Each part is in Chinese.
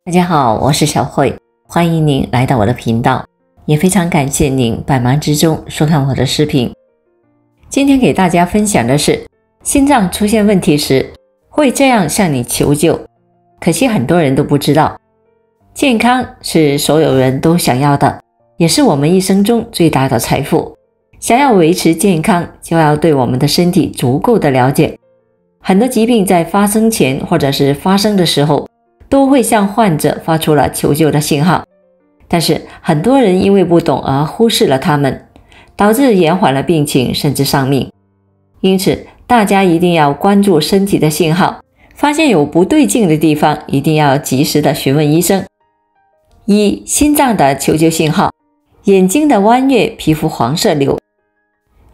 大家好，我是小慧，欢迎您来到我的频道，也非常感谢您百忙之中收看我的视频。今天给大家分享的是，心脏出现问题时会这样向你求救，可惜很多人都不知道。健康是所有人都想要的，也是我们一生中最大的财富。想要维持健康，就要对我们的身体足够的了解。很多疾病在发生前或者是发生的时候，都会向患者发出了求救的信号，但是很多人因为不懂而忽视了它们，导致延缓了病情甚至丧命。因此大家一定要关注身体的信号，发现有不对劲的地方，一定要及时的询问医生。一、心脏的求救信号：眼睛的弯月，皮肤黄色瘤。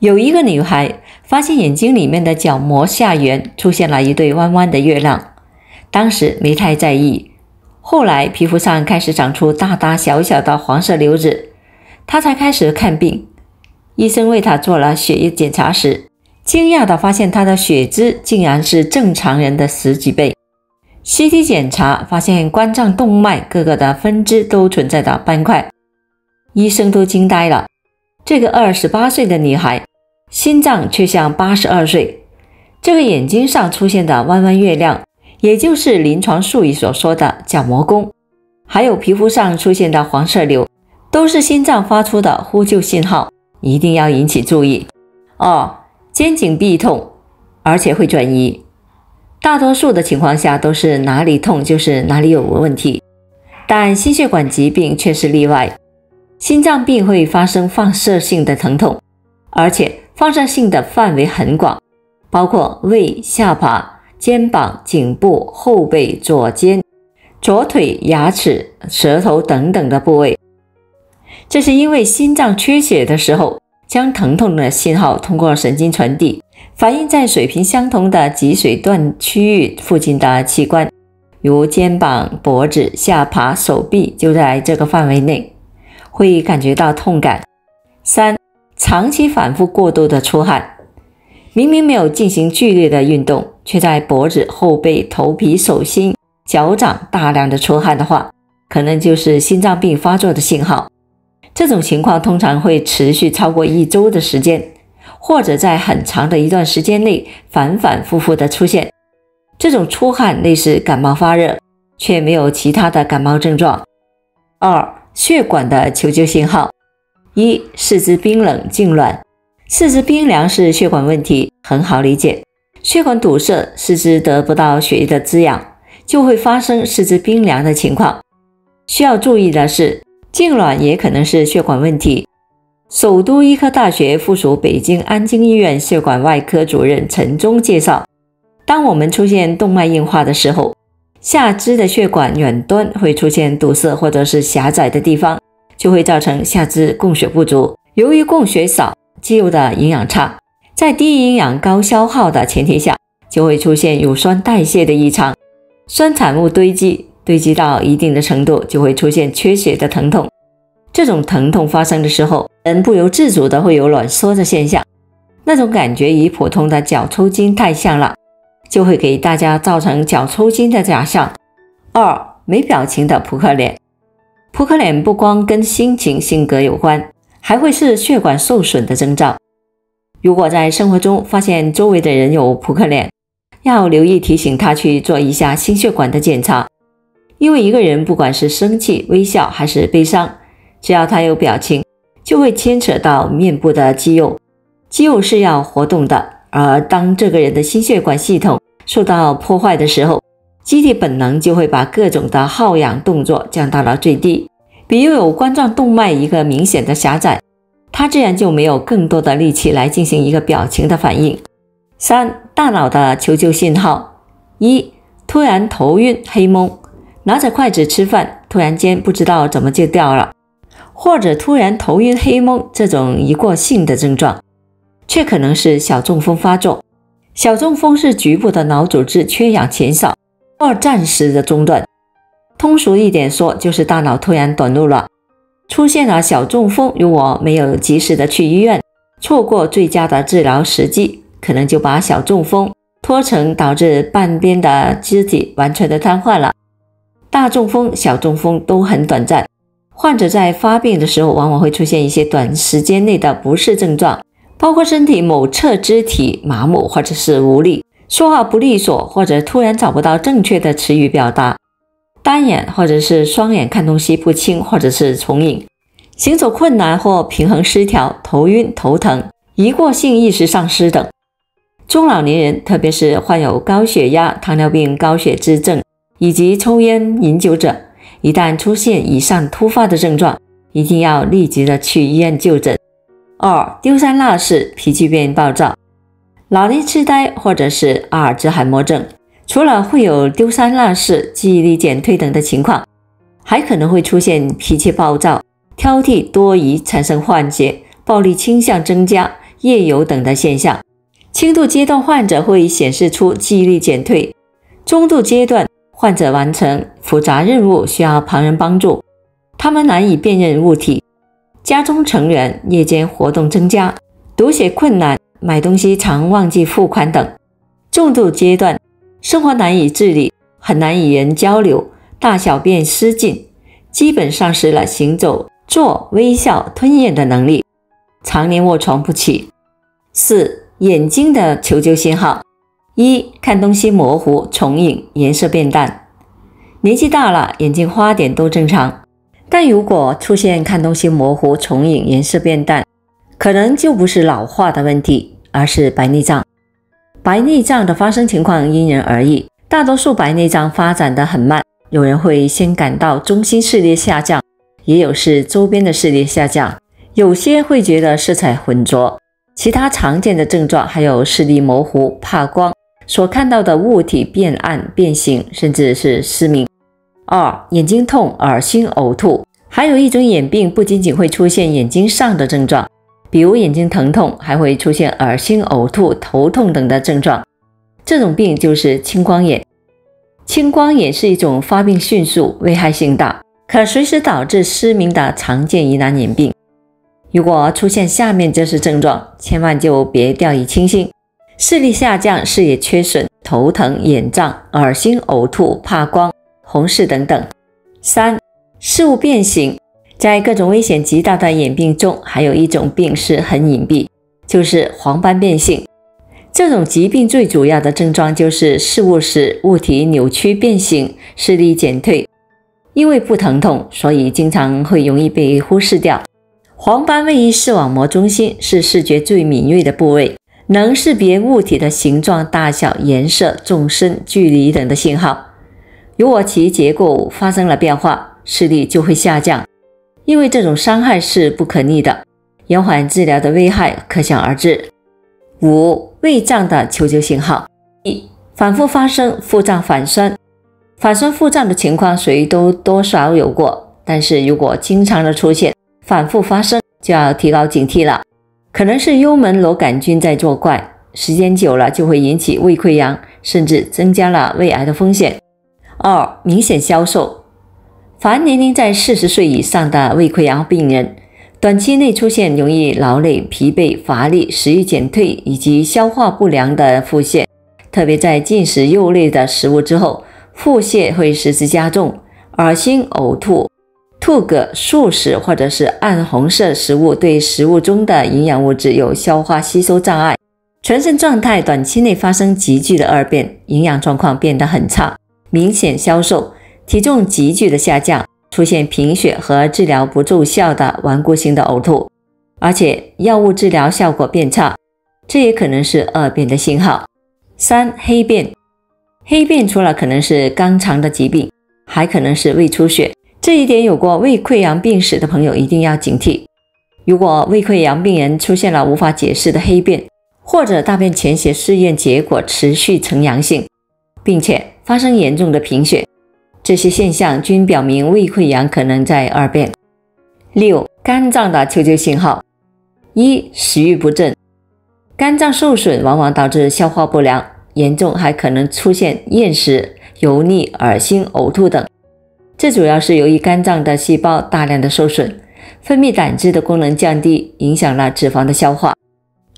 有一个女孩发现眼睛里面的角膜下缘出现了一对弯弯的月亮，当时没太在意，后来皮肤上开始长出大大小小的黄色瘤子，她才开始看病。医生为她做了血液检查时，惊讶地发现她的血脂竟然是正常人的10几倍。CT 检查发现冠状动脉各个的分支都存在着斑块，医生都惊呆了。这个28岁的女孩心脏却像82岁，这个眼睛上出现的弯弯月亮，也就是临床术语所说的角膜弓，还有皮肤上出现的黄色瘤，都是心脏发出的呼救信号，一定要引起注意。2、肩颈痹痛，而且会转移。大多数的情况下都是哪里痛就是哪里有问题，但心血管疾病却是例外。心脏病会发生放射性的疼痛，而且放射性的范围很广，包括胃、下巴、肩膀、颈部、后背、左肩、左腿、牙齿、舌头等等的部位。这是因为心脏缺血的时候，将疼痛的信号通过神经传递，反映在水平相同的脊髓段区域附近的器官，如肩膀、脖子、下巴、手臂就在这个范围内，会感觉到痛感。3、长期反复过度的出汗，明明没有进行剧烈的运动，却在脖子、后背、头皮、手心、脚掌大量的出汗的话，可能就是心脏病发作的信号。这种情况通常会持续超过1周的时间，或者在很长的一段时间内反反复复的出现。这种出汗类似感冒发热，却没有其他的感冒症状。2、血管的求救信号：1、四肢冰冷痉挛。四肢冰凉是血管问题，很好理解。血管堵塞，四肢得不到血液的滋养，就会发生四肢冰凉的情况。需要注意的是，痉挛也可能是血管问题。首都医科大学附属北京安京医院血管外科主任陈忠介绍，当我们出现动脉硬化的时候，下肢的血管远端会出现堵塞或者是狭窄的地方，就会造成下肢供血不足。由于供血少，肌肉的营养差，在低营养高消耗的前提下，就会出现乳酸代谢的异常，酸产物堆积到一定的程度，就会出现缺血的疼痛。这种疼痛发生的时候，人不由自主的会有挛缩的现象，那种感觉与普通的脚抽筋太像了，就会给大家造成脚抽筋的假象。2、没表情的扑克脸。扑克脸不光跟心情性格有关，还会是血管受损的征兆。如果在生活中发现周围的人有扑克脸，要留意提醒他去做一下心血管的检查。因为一个人不管是生气、微笑还是悲伤，只要他有表情，就会牵扯到面部的肌肉，肌肉是要活动的，而当这个人的心血管系统受到破坏的时候，机体本能就会把各种的耗氧动作降到了最低。比如有冠状动脉一个明显的狭窄，它自然就没有更多的力气来进行一个表情的反应。3、大脑的求救信号： 1、突然头晕黑蒙，拿着筷子吃饭，突然间不知道怎么就掉了，或者突然头晕黑蒙这种一过性的症状，却可能是小中风发作。小中风是局部的脑组织缺氧减少或暂时的中断，通俗一点说，就是大脑突然短路了。出现了小中风，如果没有及时的去医院，错过最佳的治疗时机，可能就把小中风拖成导致半边的肢体完全的瘫痪了。大中风、小中风都很短暂。患者在发病的时候，往往会出现一些短时间内的不适症状，包括身体某侧肢体麻木或者是无力，说话不利索，或者突然找不到正确的词语表达，单眼或者是双眼看东西不清或者是重影，行走困难或平衡失调，头晕头疼，疑惑性意识丧失等。中老年人，特别是患有高血压、糖尿病、高血脂症以及抽烟饮酒者，一旦出现以上突发的症状，一定要立即的去医院就诊。2. 丢三落四，脾气变暴躁。老年痴呆或者是阿尔兹海默症，除了会有丢三落四、记忆力减退等的情况，还可能会出现脾气暴躁、挑剔多疑，产生幻觉、暴力倾向增加、夜游等的现象。轻度阶段患者会显示出记忆力减退，中度阶段患者完成复杂任务需要旁人帮助，他们难以辨认物体，家中成员夜间活动增加，读写困难，买东西常忘记付款等。重度阶段生活难以自理，很难与人交流，大小便失禁，基本丧失了行走、坐、微笑、吞咽的能力，常年卧床不起。4. 眼睛的求救信号。1. 看东西模糊、重影，颜色变淡。年纪大了，眼睛花点都正常，但如果出现看东西模糊、重影、颜色变淡，可能就不是老化的问题，而是白内障。白内障的发生情况因人而异，大多数白内障发展得很慢，有人会先感到中心视力下降，也有是周边的视力下降，有些会觉得色彩浑浊。其他常见的症状还有视力模糊、怕光，所看到的物体变暗、变形，甚至是失明。2. 眼睛痛、恶心、呕吐。还有一种眼病不仅仅会出现眼睛上的症状，比如眼睛疼痛，还会出现恶心、呕吐、头痛等的症状。这种病就是青光眼。青光眼是一种发病迅速、危害性大，可随时导致失明的常见疑难眼病。如果出现下面这些症状，千万就别掉以轻心：视力下降、视野缺损、头疼、眼胀、恶心、呕吐、怕光、红视等等。3. 视物变形。在各种危险极大的眼病中，还有一种病是很隐蔽，就是黄斑变性。这种疾病最主要的症状就是视物时物体扭曲变形，视力减退。因为不疼痛，所以经常会容易被忽视掉。黄斑位于视网膜中心，是视觉最敏锐的部位，能识别物体的形状、大小、颜色、纵深、距离等的信号。如果其结构发生了变化，视力就会下降。因为这种伤害是不可逆的，延缓治疗的危害可想而知。5. 胃胀的求救信号。1. 反复发生腹胀反酸。反酸腹胀的情况谁都多少有过，但是如果经常的出现，反复发生，就要提高警惕了，可能是幽门螺杆菌在作怪，时间久了就会引起胃溃疡，甚至增加了胃癌的风险。2. 明显消瘦。凡年龄在40岁以上的胃溃疡病人，短期内出现容易劳累、疲惫、乏力、食欲减退以及消化不良的腹泻，特别在进食肉类的食物之后，腹泻会时时加重，恶心、呕吐、吐嗝、素食或者是暗红色食物对食物中的营养物质有消化吸收障碍，全身状态短期内发生急剧的恶变，营养状况变得很差，明显消瘦，体重急剧的下降，出现贫血和治疗不奏效的顽固性的呕吐，而且药物治疗效果变差，这也可能是恶变的信号。3. 黑便。黑便除了可能是肛肠的疾病，还可能是胃出血，这一点有过胃溃疡病史的朋友一定要警惕。如果胃溃疡病人出现了无法解释的黑便，或者大便潜血试验结果持续呈阳性，并且发生严重的贫血，这些现象均表明胃溃疡可能在恶变。6. 肝脏的求救信号。1. 食欲不振。肝脏受损往往导致消化不良，严重还可能出现厌食、油腻、恶心、呕吐等。这主要是由于肝脏的细胞大量的受损，分泌胆汁的功能降低，影响了脂肪的消化。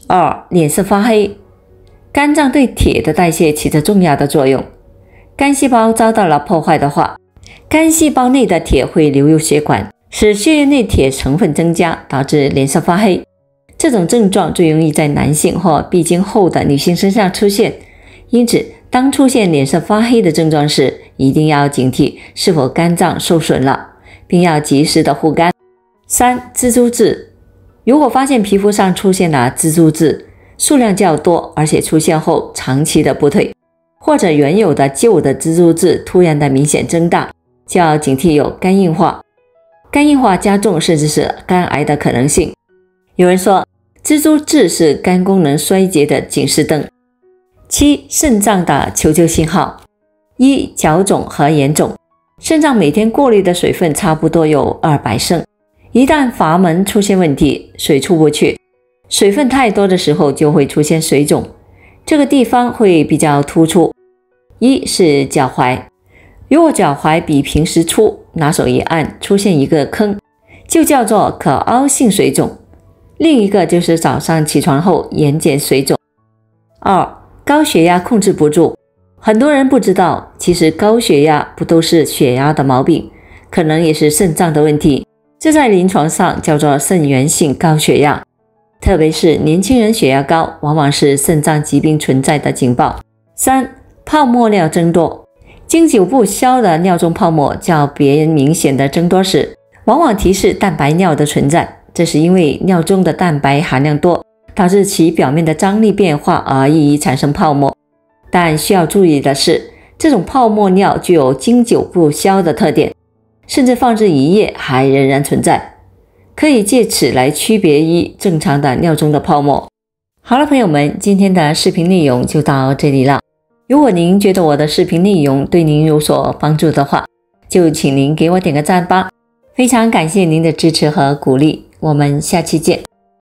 2. 脸色发黑。肝对铁的代谢起着重要的作用，肝细胞遭到了破坏的话，肝细胞内的铁会流入血管，使血液内铁成分增加，导致脸色发黑。这种症状最容易在男性或闭经后的女性身上出现，因此当出现脸色发黑的症状时，一定要警惕是否肝脏受损了，并要及时的护肝。3. 蜘蛛痣。如果发现皮肤上出现了蜘蛛痣，数量较多，而且出现后长期的不退，或者原有的旧的蜘蛛痣突然的明显增大，就要警惕有肝硬化。肝硬化加重甚至是肝癌的可能性。有人说，蜘蛛痣是肝功能衰竭的警示灯。7. 肾脏的求救信号。1. 脚肿和眼肿。肾脏每天过滤的水分差不多有200升，一旦阀门出现问题，水出不去，水分太多的时候就会出现水肿，这个地方会比较突出。1是脚踝，如果脚踝比平时粗，拿手一按出现一个坑，就叫做可凹性水肿。另一个就是早上起床后眼睑水肿。2. 高血压控制不住。很多人不知道，其实高血压不都是血压的毛病，可能也是肾脏的问题，这在临床上叫做肾源性高血压。特别是年轻人血压高，往往是肾脏疾病存在的警报。3. 泡沫尿增多。经久不消的尿中泡沫较别人明显的增多时，往往提示蛋白尿的存在，这是因为尿中的蛋白含量多，导致其表面的张力变化而易于产生泡沫。但需要注意的是，这种泡沫尿具有经久不消的特点，甚至放置一夜还仍然存在，可以借此来区别于正常的尿中的泡沫。好了，朋友们，今天的视频内容就到这里了。如果您觉得我的视频内容对您有所帮助的话，就请您给我点个赞吧。非常感谢您的支持和鼓励，我们下期见。